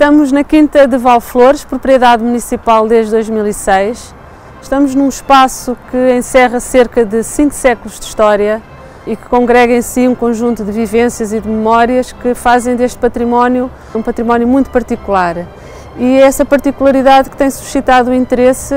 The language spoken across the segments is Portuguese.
Estamos na Quinta de Valflores, propriedade municipal desde 2006. Estamos num espaço que encerra cerca de 5 séculos de história e que congrega em si um conjunto de vivências e de memórias que fazem deste património um património muito particular. E é essa particularidade que tem suscitado o interesse,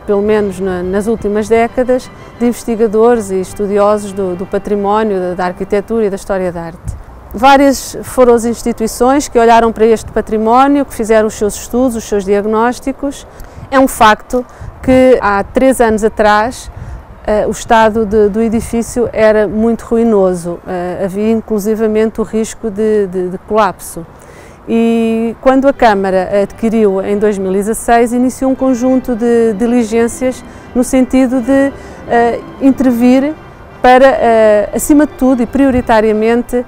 pelo menos nas últimas décadas, de investigadores e estudiosos do património, da arquitetura e da história da arte. Várias foram as instituições que olharam para este património, que fizeram os seus estudos, os seus diagnósticos. É um facto que há 3 anos atrás o estado do edifício era muito ruinoso, havia inclusivamente o risco de colapso. E quando a Câmara adquiriu em 2016, iniciou um conjunto de diligências no sentido de intervir para, acima de tudo e prioritariamente,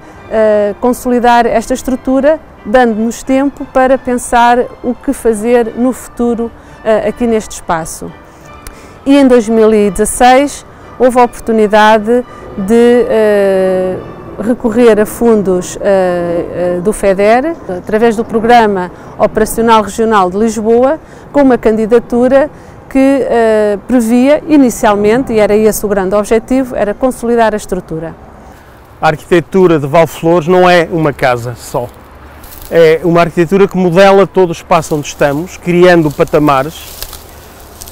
consolidar esta estrutura, dando-nos tempo para pensar o que fazer no futuro aqui neste espaço. E em 2016 houve a oportunidade de recorrer a fundos do FEDER, através do Programa Operacional Regional de Lisboa, com uma candidatura que previa inicialmente, e era esse o grande objetivo, era consolidar a estrutura. A arquitetura de Valflores não é uma casa só, é uma arquitetura que modela todo o espaço onde estamos, criando patamares.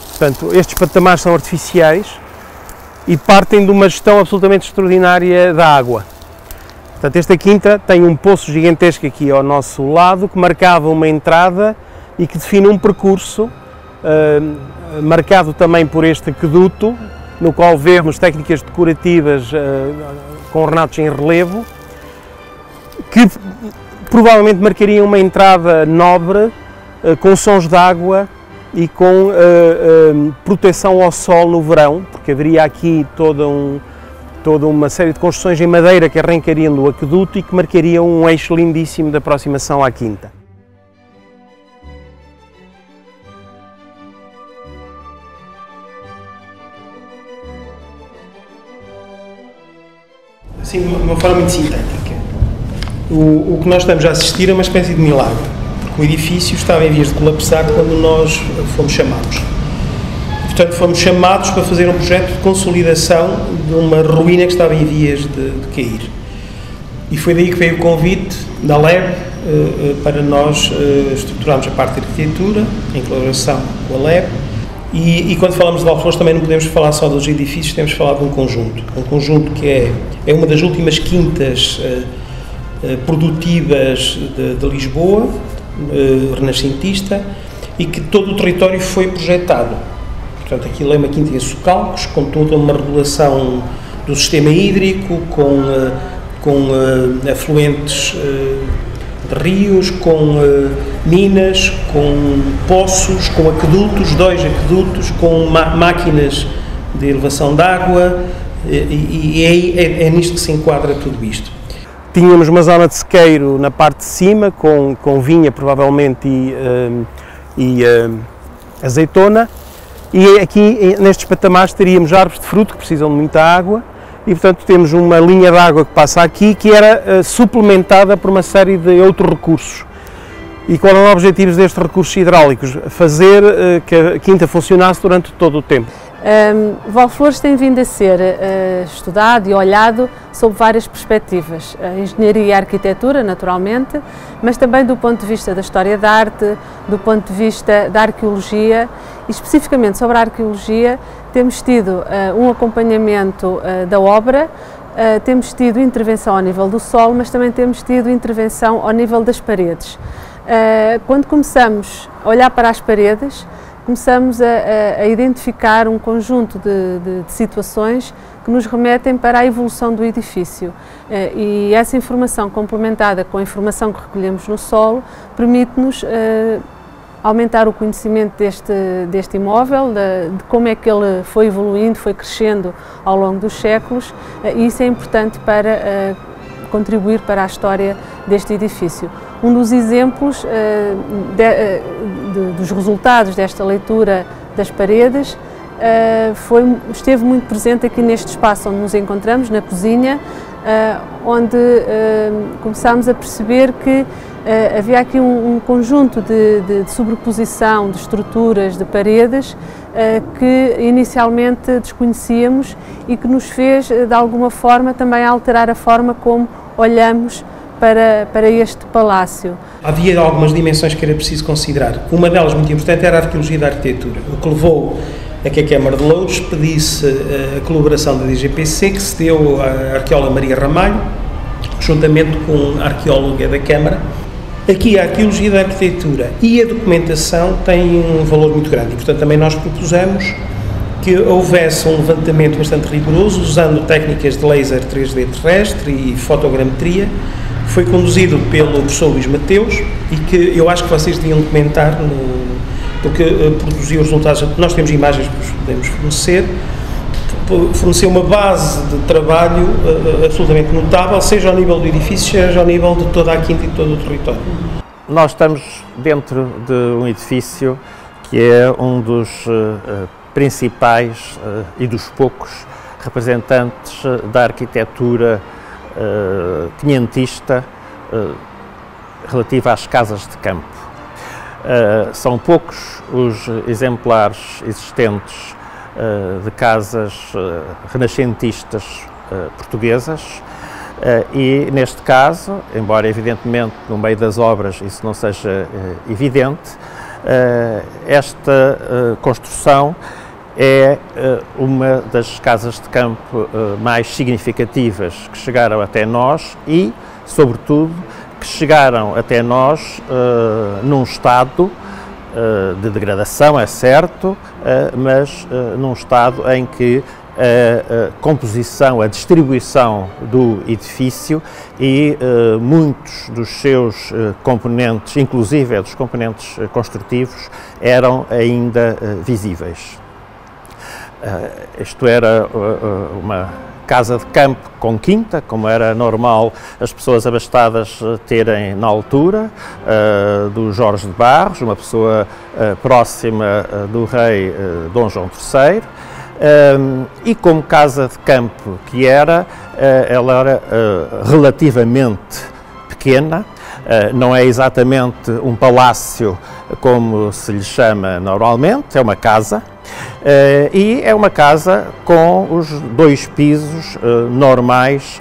Portanto, estes patamares são artificiais e partem de uma gestão absolutamente extraordinária da água. Portanto, esta quinta tem um poço gigantesco aqui ao nosso lado que marcava uma entrada e que define um percurso marcado também por este aqueduto, no qual vemos técnicas decorativas com ornatos em relevo, que provavelmente marcariam uma entrada nobre, com sons de água e com proteção ao sol no verão, porque haveria aqui toda uma série de construções em madeira que arrancariam do aqueduto e que marcariam um eixo lindíssimo de aproximação à quinta. Assim, de uma forma muito sintética, o que nós estamos a assistir é uma espécie de milagre, porque o edifício estava em vias de colapsar quando nós fomos chamados. Portanto, fomos chamados para fazer um projeto de consolidação de uma ruína que estava em vias de cair. E foi daí que veio o convite da LEB para nós estruturarmos a parte de arquitetura, em colaboração com a LEB. E quando falamos de Valflores também não podemos falar só dos edifícios, temos de falar de um conjunto que é uma das últimas quintas produtivas de Lisboa, renascentista, e que todo o território foi projetado. Portanto, aquilo é uma quinta em socalcos, com toda uma regulação do sistema hídrico, com afluentes de rios, com minas, com poços, com aquedutos, 2 aquedutos, com máquinas de elevação de água, e é nisto que se enquadra tudo isto. Tínhamos uma zona de sequeiro na parte de cima, com vinha provavelmente e azeitona, e aqui nestes patamares teríamos árvores de fruto que precisam de muita água, e portanto temos uma linha de água que passa aqui que era suplementada por uma série de outros recursos. E qual eram os objetivos destes recursos hidráulicos? Fazer que a quinta funcionasse durante todo o tempo. Valflores tem vindo a ser estudado e olhado sob várias perspectivas, a engenharia e a arquitetura, naturalmente, mas também do ponto de vista da história da arte, do ponto de vista da arqueologia, e especificamente sobre a arqueologia temos tido um acompanhamento da obra, temos tido intervenção ao nível do solo, mas também temos tido intervenção ao nível das paredes. Quando começamos a olhar para as paredes, começamos a identificar um conjunto de situações que nos remetem para a evolução do edifício, e essa informação complementada com a informação que recolhemos no solo permite-nos aumentar o conhecimento deste imóvel, de como é que ele foi evoluindo, foi crescendo ao longo dos séculos, e isso é importante para contribuir para a história deste edifício. Um dos exemplos dos resultados desta leitura das paredes esteve muito presente aqui neste espaço onde nos encontramos, na cozinha, onde começámos a perceber que havia aqui um conjunto de sobreposição de estruturas, de paredes, que inicialmente desconhecíamos e que nos fez, de alguma forma, também alterar a forma como olhamos para este palácio. Havia algumas dimensões que era preciso considerar. Uma delas, muito importante, era a arqueologia da arquitetura, o que levou a que a Câmara de Louros pedisse a colaboração da DGPC, que se deu à arqueóloga Maria Ramalho, juntamente com a arqueóloga da Câmara. Aqui a arqueologia da arquitetura e a documentação têm um valor muito grande e, portanto, também nós propusemos que houvesse um levantamento bastante rigoroso, usando técnicas de laser 3D terrestre e fotogrametria. Foi conduzido pelo professor Luís Mateus e que eu acho que vocês deviam documentar, porque produziu os resultados. Nós temos imagens que vos podemos forneceu uma base de trabalho absolutamente notável, seja ao nível do edifício, seja ao nível de toda a quinta e de todo o território. Nós estamos dentro de um edifício que é um dos principais e dos poucos representantes da arquitetura quinhentista relativa às casas de campo. São poucos os exemplares existentes de casas renascentistas portuguesas e, neste caso, embora evidentemente no meio das obras isso não seja evidente, esta construção é uma das casas de campo mais significativas que chegaram até nós e, sobretudo, que chegaram até nós num estado de degradação, é certo, mas num estado em que a composição, a distribuição do edifício e muitos dos seus componentes, inclusive dos componentes construtivos, eram ainda visíveis. Isto era uma casa de campo com quinta, como era normal as pessoas abastadas terem na altura, do Jorge de Barros, uma pessoa próxima do rei Dom João III, e como casa de campo que era, ela era relativamente pequena, não é exatamente um palácio como se lhe chama normalmente, é uma casa, e é uma casa com os 2 pisos normais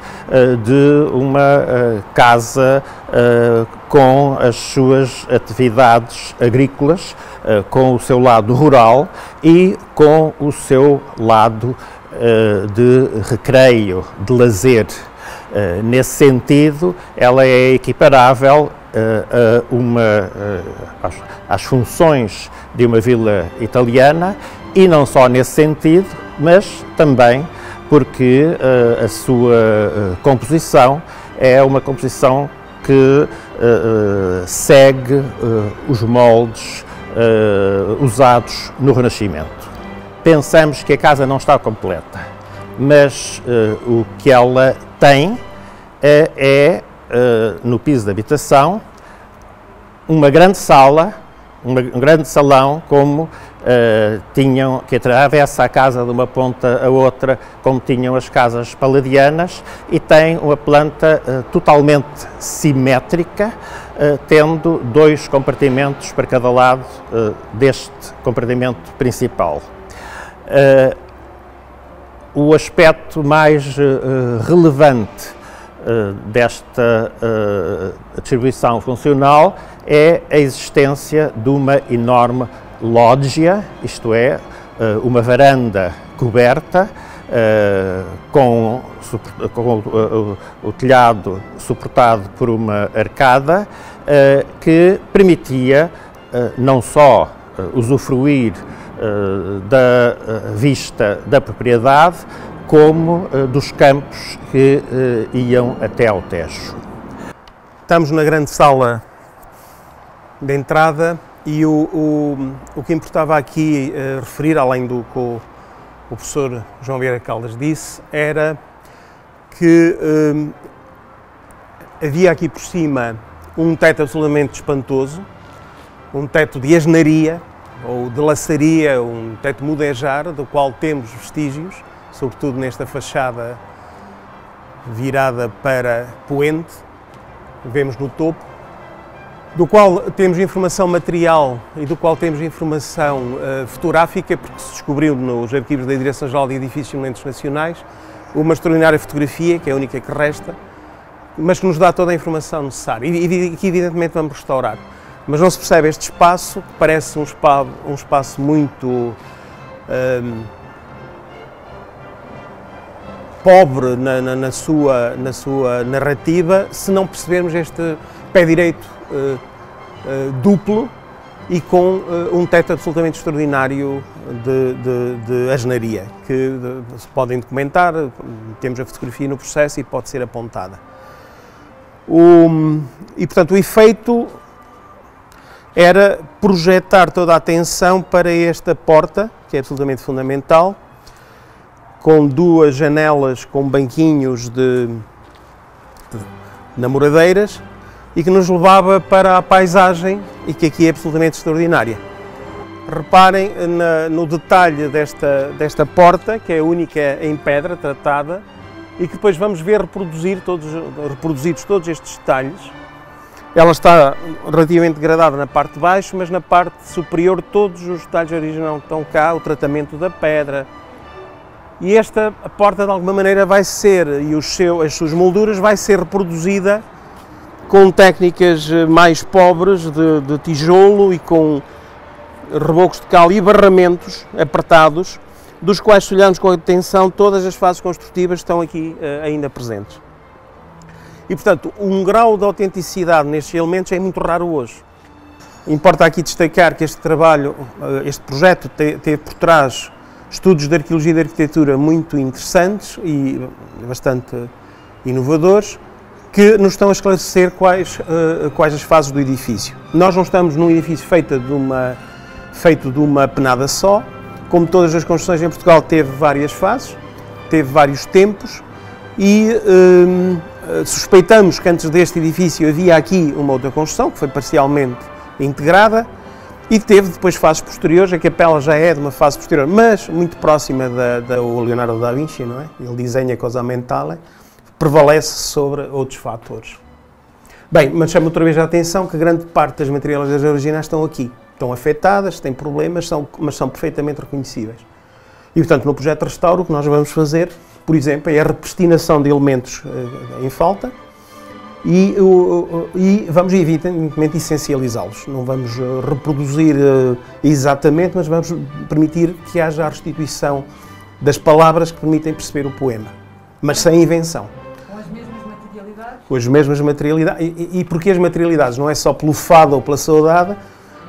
de uma casa com as suas atividades agrícolas, com o seu lado rural e com o seu lado de recreio, de lazer. Nesse sentido, ela é equiparável às funções de uma vila italiana e não só nesse sentido, mas também porque a sua composição é uma composição que segue os moldes usados no Renascimento. Pensamos que a casa não está completa, mas o que ela tem é, no piso de habitação, uma grande sala, um grande salão, como que atravessa a casa de uma ponta a outra, como tinham as casas paladianas, e tem uma planta totalmente simétrica, tendo 2 compartimentos para cada lado deste compartimento principal. O aspecto mais relevante desta distribuição funcional é a existência de uma enorme lógia, isto é, uma varanda coberta com o telhado suportado por uma arcada que permitia não só usufruir da vista da propriedade, como dos campos que iam até ao Tejo. Estamos na grande sala de entrada e o que importava aqui referir, além do que o professor João Vieira Caldas disse, era que havia aqui por cima um teto absolutamente espantoso, um teto de asnaria ou de laçaria, um teto mudejar, do qual temos vestígios, sobretudo nesta fachada virada para poente, vemos no topo, do qual temos informação material e do qual temos informação fotográfica, porque se descobriu nos arquivos da Direção-Geral de Edifícios e Monumentos Nacionais uma extraordinária fotografia, que é a única que resta, mas que nos dá toda a informação necessária e que evidentemente vamos restaurar. Mas não se percebe este espaço, que parece um espaço muito pobre na sua narrativa, se não percebermos este pé direito duplo e com um teto absolutamente extraordinário de asneria, que se podem documentar, temos a fotografia no processo e pode ser apontada. E portanto o efeito era projetar toda a atenção para esta porta, que é absolutamente fundamental, com duas janelas com banquinhos de namoradeiras e que nos levava para a paisagem e que aqui é absolutamente extraordinária. Reparem no detalhe desta porta, que é a única em pedra tratada, e que depois vamos ver reproduzidos todos estes detalhes. Ela está relativamente degradada na parte de baixo, mas na parte superior todos os detalhes originais estão cá, o tratamento da pedra. E esta porta de alguma maneira vai ser, e as suas molduras vai ser reproduzida com técnicas mais pobres de tijolo e com rebocos de cal e barramentos apertados, dos quais, se olharmos com atenção, todas as fases construtivas estão aqui ainda presentes. E, portanto, um grau de autenticidade nestes elementos é muito raro hoje. Importa aqui destacar que este trabalho, este projeto, teve por trás estudos de arqueologia e de arquitetura muito interessantes e bastante inovadores, que nos estão a esclarecer quais as fases do edifício. Nós não estamos num edifício feito de uma penada só. Como todas as construções em Portugal, teve várias fases, teve vários tempos e suspeitamos que antes deste edifício havia aqui uma outra construção, que foi parcialmente integrada, e teve depois fases posteriores. A capela já é de uma fase posterior, mas muito próxima da Leonardo da Vinci, não é? Ele desenha Cosa Mentale, prevalece sobre outros fatores. Bem, mas chamo outra vez a atenção que grande parte das materialidades originais estão aqui. Estão afetadas, têm problemas, mas são perfeitamente reconhecíveis. E, portanto, no projeto de restauro, o que nós vamos fazer, por exemplo, é a repristinação de elementos em falta e vamos, evidentemente, essencializá-los. Não vamos reproduzir exatamente, mas vamos permitir que haja a restituição das palavras que permitem perceber o poema, mas sem invenção. Com as mesmas materialidades? Com as mesmas materialidades. E porque as materialidades não é só pelo fado ou pela saudade,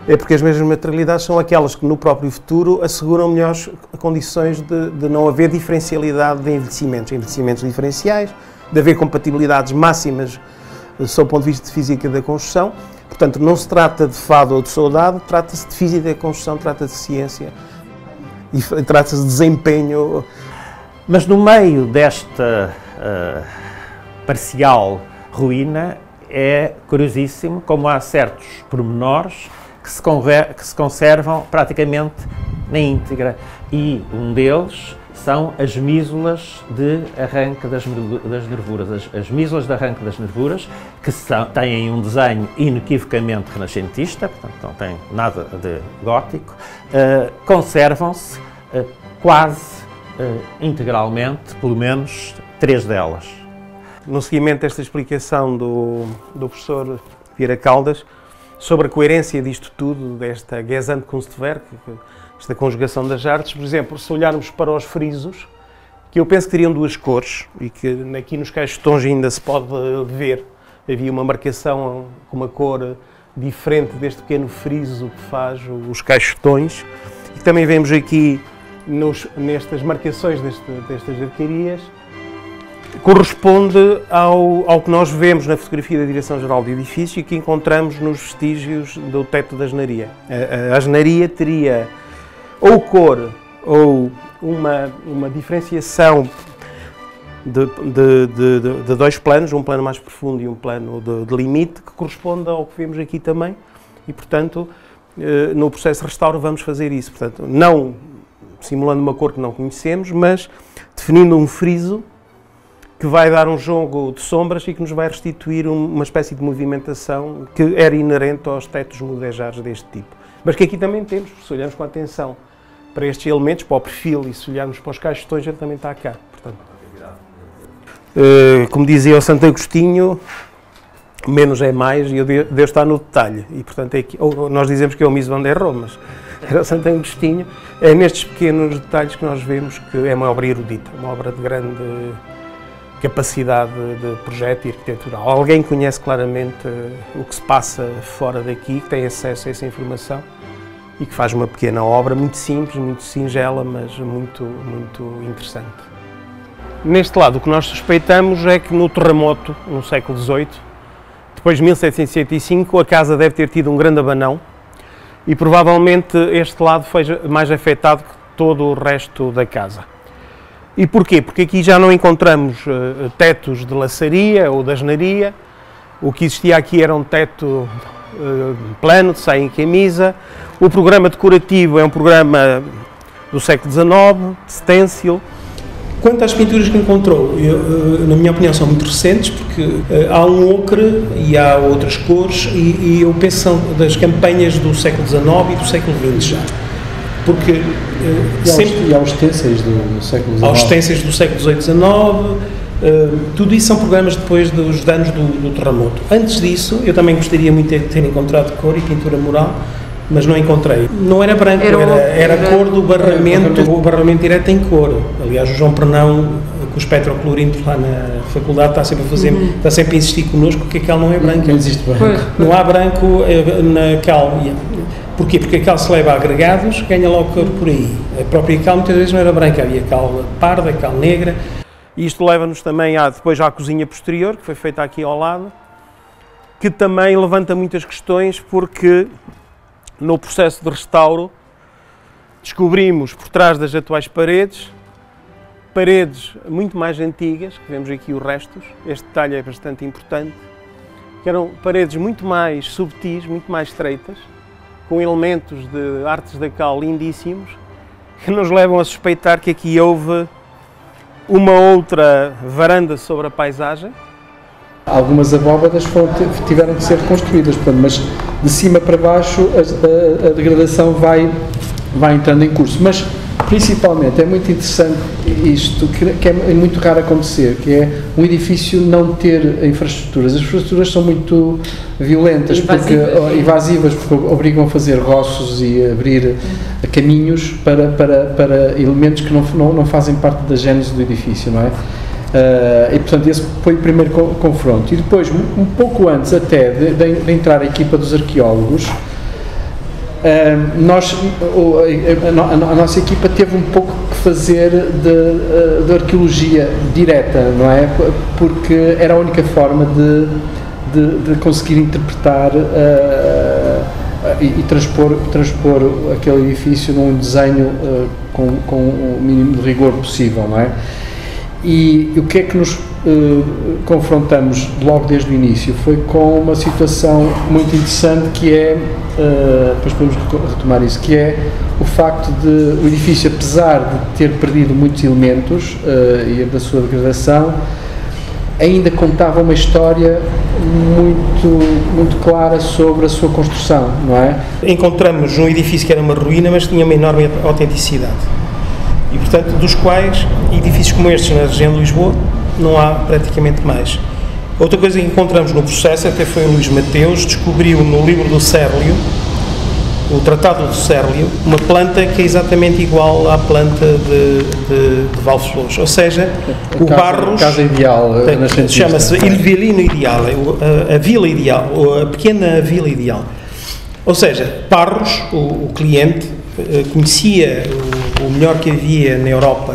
é porque as mesmas materialidades são aquelas que no próprio futuro asseguram melhores condições de não haver diferencialidade de envelhecimentos diferenciais, de haver compatibilidades máximas sob o ponto de vista de física da construção. Portanto, não se trata de fado ou de saudade, trata-se de física da construção, trata-se de ciência e trata-se de desempenho. Mas no meio desta parcial ruína é curiosíssimo como há certos pormenores que se conservam praticamente na íntegra, e um deles são as mísulas de arranque das nervuras. As mísulas de arranque das nervuras, que têm um desenho inequivocamente renascentista, portanto não tem nada de gótico, conservam-se quase integralmente, pelo menos 3 delas. No seguimento desta explicação do professor Vieira Caldas, sobre a coerência disto tudo, desta Gesamtkunstwerk, esta conjugação das artes, por exemplo, se olharmos para os frisos, que eu penso que teriam 2 cores, e que aqui nos caixotões ainda se pode ver, havia uma marcação com uma cor diferente deste pequeno friso que faz os caixotões, e também vemos aqui nestas marcações destas arcarias, corresponde ao que nós vemos na fotografia da Direção-Geral de Edifício e que encontramos nos vestígios do teto da asneria. A asneria teria ou cor ou uma diferenciação de 2 planos, um plano mais profundo e um plano de limite, que corresponde ao que vemos aqui também, e, portanto, no processo de restauro vamos fazer isso. Portanto, não simulando uma cor que não conhecemos, mas definindo um friso que vai dar um jogo de sombras e que nos vai restituir uma espécie de movimentação que era inerente aos tetos mudejados deste tipo. Mas que aqui também temos, se olharmos com atenção para estes elementos, para o perfil, e se olharmos para os caixotões, ele também está cá. Portanto, como dizia o Santo Agostinho, menos é mais e Deus está no detalhe. E, portanto, é aqui, ou nós dizemos que é o mise van der Rohe, mas era o Santo Agostinho. É nestes pequenos detalhes que nós vemos que é uma obra erudita, uma obra de grande capacidade de projeto e arquitetural. Alguém conhece claramente o que se passa fora daqui, que tem acesso a essa informação e que faz uma pequena obra muito simples, muito singela, mas muito interessante. Neste lado, o que nós suspeitamos é que no terremoto, no século XVIII, depois de 1785, a casa deve ter tido um grande abanão e provavelmente este lado foi mais afetado que todo o resto da casa. E porquê? Porque aqui já não encontramos tetos de laçaria ou de asnaria. O que existia aqui era um teto plano, de saia em camisa. O programa decorativo é um programa do século XIX, de stencil. Quanto às pinturas que encontrou, na minha opinião são muito recentes, porque há um ocre e há outras cores, e eu penso que são das campanhas do século XIX e do século XX já. Porque e há os tênceis do século XIX. Há os tênceis do século XVIII, XIX, tudo isso são programas depois dos danos do terremoto. Antes disso, eu também gostaria muito de ter encontrado cor e pintura mural, mas não encontrei. Não era branco, era cor do barramento, o barramento direto em cor. Aliás, o João Pernão, com o espectroclorímetro lá na faculdade, está sempre a fazer, está sempre a insistir connosco que a cal não é branca. Não existe branco. Não há branco na cal. Porquê? Porque a cal se leva a agregados, ganha logo cor por aí. A própria cal muitas vezes não era branca, havia cal parda, cal negra. E isto leva-nos também depois à cozinha posterior, que foi feita aqui ao lado, que também levanta muitas questões, porque no processo de restauro descobrimos por trás das atuais paredes muito mais antigas, que vemos aqui os restos, este detalhe é bastante importante, que eram paredes muito mais subtis, muito mais estreitas, com elementos de artes da cal lindíssimos, que nos levam a suspeitar que aqui houve uma outra varanda sobre a paisagem. Algumas abóbadas tiveram de ser reconstruídas, portanto, mas de cima para baixo a degradação vai entrando em curso. Mas, principalmente, é muito interessante isto, que é muito raro acontecer, que é um edifício não ter infraestruturas. As infraestruturas são muito violentas, evasivas, porque obrigam a fazer roços e a abrir caminhos para elementos que não fazem parte da gênese do edifício, não é? E portanto esse foi o primeiro confronto. E depois, um pouco antes até de entrar a equipa dos arqueólogos, a nossa equipa teve um pouco que fazer de arqueologia direta, não é? Porque era a única forma de conseguir interpretar e transpor aquele edifício num desenho com o mínimo de rigor possível, não é? E o que é que nos confrontamos logo desde o início foi com uma situação muito interessante, que é, depois podemos retomar isso, que é o facto de o edifício, apesar de ter perdido muitos elementos e da sua degradação, ainda contava uma história muito clara sobre a sua construção, não é? Encontramos um edifício que era uma ruína, mas tinha uma enorme autenticidade. E, portanto, dos quais edifícios como estes na região de Lisboa não há praticamente mais. Outra coisa que encontramos no processo, até foi o Luís Mateus, descobriu no livro do Cérlio, o Tratado do Cérlio, uma planta que é exatamente igual à planta de Valflores, ou seja, o Barros... A casa ideal, chama-se Il Violino Ideal, a vila ideal, ou a pequena vila ideal. Ou seja, Barros, o cliente, conhecia o melhor que havia na Europa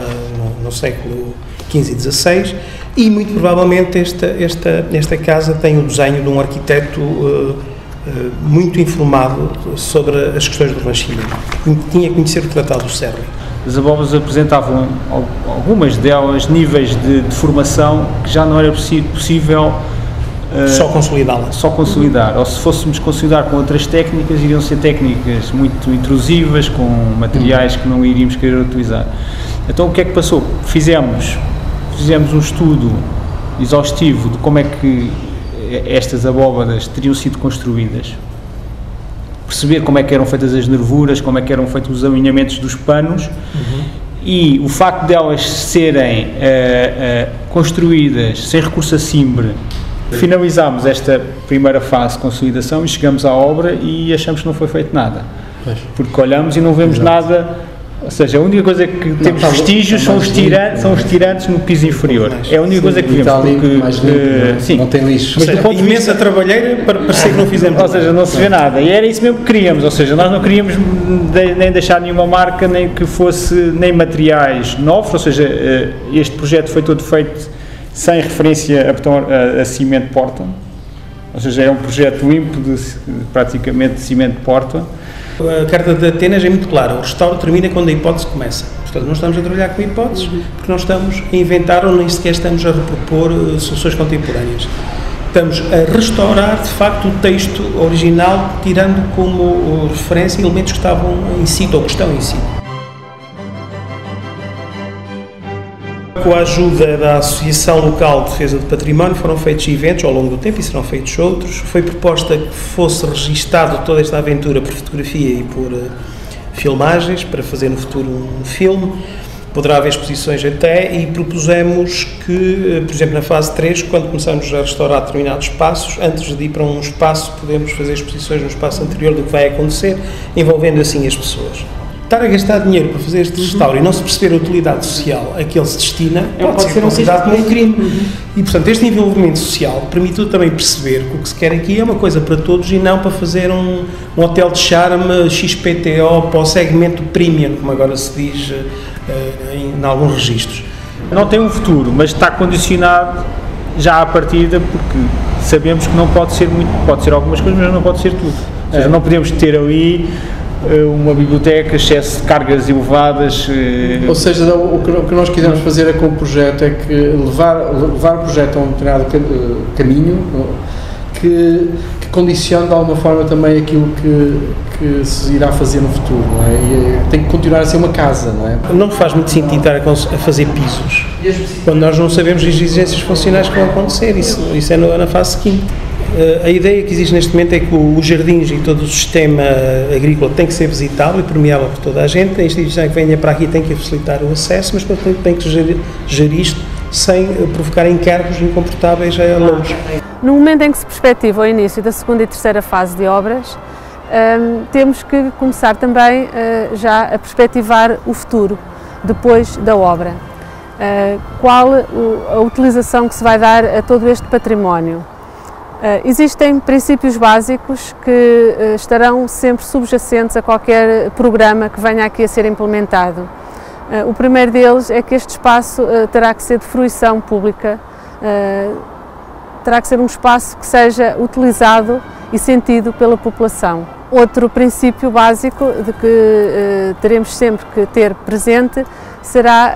no século XV e XVI, e muito provavelmente esta casa tem o desenho de um arquiteto muito informado sobre as questões do Renascimento. Tinha que conhecer o Tratado do Cérlio. As abóbadas apresentavam, algumas delas, níveis de deformação que já não era possível só consolidá-la. Só consolidar, ou se fôssemos consolidar com outras técnicas, iriam ser técnicas muito intrusivas, com materiais que não iríamos querer utilizar. Então o que é que passou? Fizemos um estudo exaustivo de como é que estas abóbadas teriam sido construídas, perceber como é que eram feitas as nervuras, como é que eram feitos os alinhamentos dos panos, e o facto de elas serem construídas sem recurso a cimbre. Finalizámos esta primeira fase de consolidação e chegamos à obra e achamos que não foi feito nada, porque olhamos e não vemos nada, ou seja, a única coisa que temos vestígios são os tirantes no piso inferior, é a única coisa que vemos, porque sim, não tem lixo. Mas a imensa trabalheira para parecer que não fizemos ou seja, não se vê nada, e era isso mesmo que queríamos, ou seja, nós não queríamos nem deixar nenhuma marca, nem que fosse nem materiais novos, ou seja, este projeto foi todo feito sem referência a cimento Portland, ou seja, é um projeto limpo praticamente de cimento Portland. A Carta de Atenas é muito clara, o restauro termina quando a hipótese começa. Portanto, não estamos a trabalhar com hipóteses, porque não estamos a inventar ou nem sequer estamos a repropor soluções contemporâneas. Estamos a restaurar, de facto, o texto original, tirando como referência elementos que estavam em sítio ou que estão em sítio. Com a ajuda da Associação Local de Defesa do Património foram feitos eventos ao longo do tempo e serão feitos outros. Foi proposta que fosse registado toda esta aventura por fotografia e por filmagens, para fazer no futuro um filme. Poderá haver exposições até, e propusemos que, por exemplo, na fase 3, quando começamos a restaurar determinados espaços, antes de ir para um espaço, podemos fazer exposições no espaço anterior do que vai acontecer, envolvendo assim as pessoas. Estar a gastar dinheiro para fazer este restauro e não se perceber a utilidade social a que ele se destina, pode ser considerado como um crime. E, portanto, este envolvimento social permitiu também perceber que o que se quer aqui é uma coisa para todos e não para fazer um hotel de charme XPTO para o segmento premium, como agora se diz em alguns registros. Não tem um futuro, mas está condicionado já à partida, porque sabemos que não pode ser muito, pode ser algumas coisas, mas não pode ser tudo. Ou seja, não podemos ter ali uma biblioteca, excesso de cargas elevadas. Ou seja, o que nós quisemos fazer com o projeto é que levar o projeto a um determinado caminho que condicione de alguma forma também aquilo que se irá fazer no futuro, não é? E tem que continuar a ser uma casa, não é? Não faz muito sentido estar a fazer pisos quando nós não sabemos as exigências funcionais que vão acontecer, isso é na fase seguinte. A ideia que existe neste momento é que os jardins e todo o sistema agrícola tem que ser visitável e permeável por toda a gente. A instituição que venha para aqui tem que facilitar o acesso, mas tem que gerir isto sem provocar encargos incomportáveis a longe. No momento em que se perspectiva o início da segunda e terceira fase de obras, temos que começar também já a perspectivar o futuro, depois da obra. Qual a utilização que se vai dar a todo este património? Existem princípios básicos que estarão sempre subjacentes a qualquer programa que venha aqui a ser implementado. O primeiro deles é que este espaço terá que ser de fruição pública, terá que ser um espaço que seja utilizado e sentido pela população. Outro princípio básico de que teremos sempre que ter presente será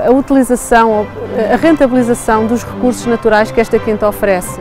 a utilização, a rentabilização dos recursos naturais que esta quinta oferece.